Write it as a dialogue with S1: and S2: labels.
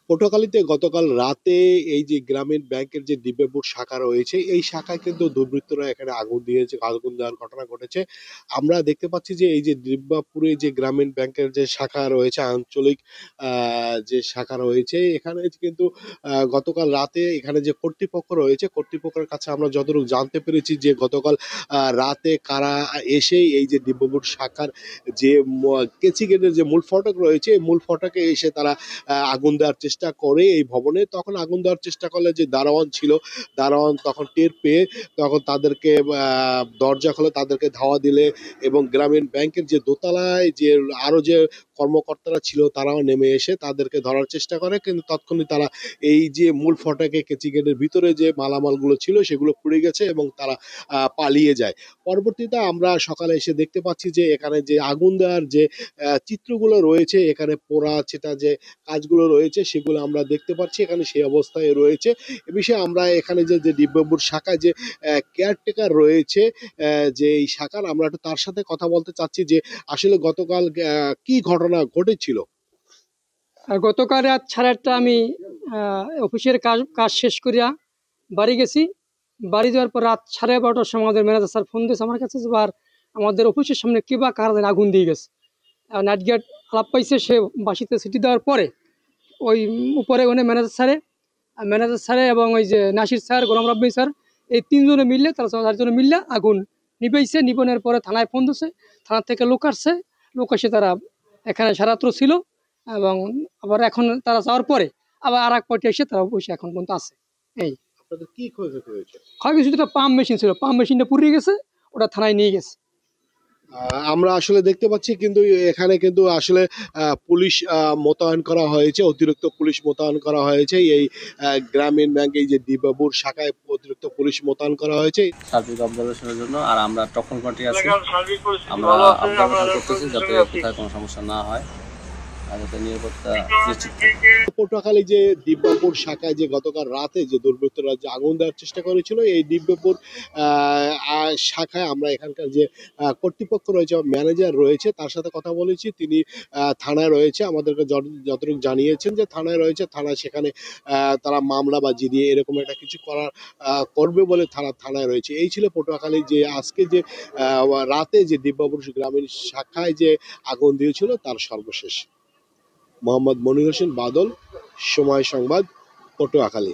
S1: পটুয়াখালীতে গতকাল রাতে এই যে গ্রামীণ ব্যাংকের যে দিব্যপুর শাখা রয়েছে, এই শাখায় কিন্তু দুর্বৃত্তরা এখানে আগুন দেওয়ার ঘটনা ঘটেছে। আমরা দেখতে পাচ্ছি যে এই যে দিব্যাপুরে যে গ্রামীণ ব্যাংকের যে শাখা রয়েছে, আঞ্চলিক যে শাখা রয়েছে, এখানে কিন্তু গতকাল রাতে এখানে যে কর্তৃপক্ষ রয়েছে, কর্তৃপক্ষের কাছে আমরা যতটুকু জানতে পেরেছি যে গতকাল রাতে কারা এসে এই যে দিব্যপুর শাখার যে কেচি গেটের যে মূল ফটক রয়েছে, এই মূল ফটকে এসে তারা আগুন দেওয়ার চেষ্টা করে এই ভবনে। তখন আগুন দেওয়ার চেষ্টা করলে যে দারোয়ান ছিল, দারোয়ান তখন টের পেয়ে তখন তাদেরকে দরজা খোলে, তাদেরকে ধাওয়া দিলে এবং গ্রামীণ ব্যাংকের যে দোতলায় যে আরো যে কর্মকর্তারা ছিল তারাও নেমে এসে তাদেরকে ধরার চেষ্টা করে, কিন্তু তৎক্ষণাৎ তারা এই যে মূল ফটকে কেচি গেটের ভিতরে যে মালামালগুলো ছিল সেগুলো পুড়ে গেছে এবং তারা পালিয়ে যায়। পরবর্তীতে আমরা সকালে এসে দেখতে পাচ্ছি যে এখানে যে আগুন দেওয়ার যে চিত্রগুলো রয়েছে, এখানে পোড়া ছেটা যে কাজগুলো রয়েছে সেগুলো আমরা দেখতে পাচ্ছি এখানে সেই অবস্থায় রয়েছে। এ বিষয়ে আমরা এখানে যে দিব্যপুর শাখায় যে কেয়ারটেকার রয়েছে, যে এই শাখার, আমরা একটু তার সাথে কথা বলতে চাচ্ছি যে আসলে গতকাল কি ঘটনা ঘটেছিল।
S2: আর গতকাল রাত 8:30 আমি অফিসের কাজ শেষ করিয়া বাড়ি গেছি। বাড়ি যাওয়ার পর রাত 12:30টার সময় আমাদের ম্যানেজার স্যার ফোন দিয়েছে আমার কাছে, আর আমাদের অফিসের সামনে কে বা কার আগুন দিয়ে গেছে। নাইট গার্ড আলাপ পাইছে, সে বাসিতে সিটি দেওয়ার পরে ওই উপরে ওখানে ম্যানেজার স্যারে এবং ওই যে Nasir sir, Golam rabbi sir, এই 3 জনে মিললে, তারা 4 জনে মিললে আগুন নিবাইছে। নিবানোর পরে থানায় ফোন দিচ্ছে, থানা থেকে লোক আসছে, লোক এসে তারা এখানে সারাত্র ছিল এবং আবার এখন তারা যাওয়ার পরে আবার আর এক পার্টি এসে তারা বসে এখন পর্যন্ত আছে। এই
S1: কি ক্ষয়ক্ষতি হয়েছে?
S2: ক্ষয়ক্ষতি, একটা পাম্প মেশিন ছিল, পাম্প মেশিনটা পুড়িয়ে গেছে, ওটা থানায় নিয়ে গেছে।
S1: আমরা আসলে দেখতে পাচ্ছি কিন্তু এখানে কিন্তু আসলে পুলিশ মোতায়েন করা হয়েছে, অতিরিক্ত পুলিশ মোতায়েন করা হয়েছে এই গ্রামীণ ব্যাংক এই যে দিব্যপুর শাখায় অতিরিক্ত পুলিশ মোতায়েন করা হয়েছে
S3: সার্বিক অবজারভেশনের জন্য। আর আমরা টহল পার্টি আছি, আমরা অবজারভেশন করতেছি যাতে কোথায় কোনো সমস্যা না হয় আর যাতে নিরাপত্তা নিশ্চিত থাকে।
S1: পটুয়াখালী যে দিব্যপুর শাখায় যে গতকাল রাতে যে দুর্বৃত্তরা যে আগুন দেওয়ার চেষ্টা করেছিল, এই দিব্যপুর শাখায় আমরা এখানকার যে কর্তৃপক্ষ রয়েছে, ম্যানেজার রয়েছে, তার সাথে কথা বলেছি। তিনি থানায় রয়েছে, আমাদেরকে যতটুকু জানিয়েছেন যে থানায় রয়েছে, থানায় সেখানে তারা মামলা বা জিডি এরকম একটা কিছু করবে বলে থানায় রয়েছে। এই ছিল পটুয়াখালী যে আজকে যে রাতে যে দিব্যপুর গ্রামীণ শাখায় যে আগুন দিয়েছিল তার সর্বশেষ। মোহাম্মদ মনির হোসেন বাদল, সময় সংবাদ, পটুয়াখালী।